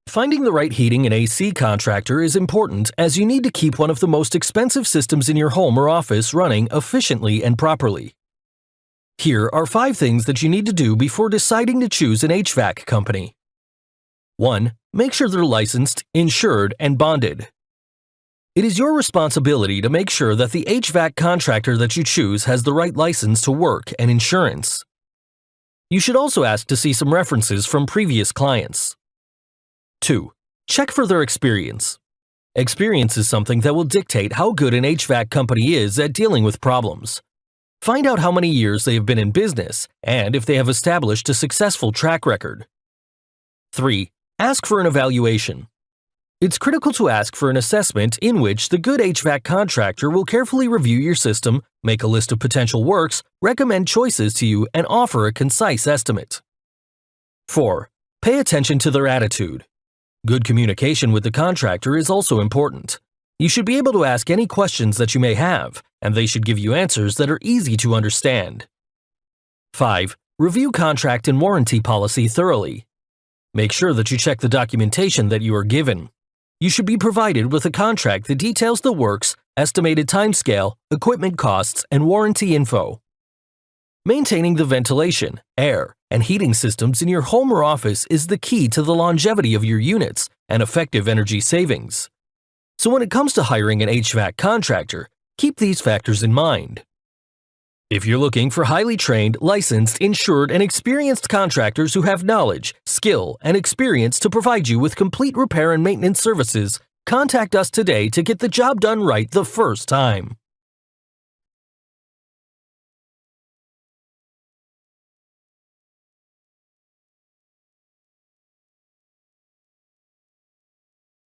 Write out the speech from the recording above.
Finding the right heating and AC contractor is important as you need to keep one of the most expensive systems in your home or office running efficiently and properly. Here are 5 things that you need to do before deciding to choose an HVAC company. 1. Make sure they're licensed, insured, and bonded. It is your responsibility to make sure that the HVAC contractor that you choose has the right license to work and insurance. You should also ask to see some references from previous clients. 2. Check for their experience. Experience is something that will dictate how good an HVAC company is at dealing with problems. Find out how many years they have been in business and if they have established a successful track record. 3. Ask for an evaluation. It's critical to ask for an assessment in which the good HVAC contractor will carefully review your system, make a list of potential works, recommend choices to you, and offer a concise estimate. 4. Pay attention to their attitude. Good communication with the contractor is also important. You should be able to ask any questions that you may have, and they should give you answers that are easy to understand. 5. Review contract and warranty policy thoroughly. Make sure that you check the documentation that you are given. You should be provided with a contract that details the works, estimated timescale, equipment costs, and warranty info. Maintaining the ventilation, air, and heating systems in your home or office is the key to the longevity of your units and effective energy savings. So when it comes to hiring an HVAC contractor, keep these factors in mind. If you're looking for highly trained, licensed, insured, and experienced contractors who have knowledge, skill, and experience to provide you with complete repair and maintenance services, contact us today to get the job done right the first time.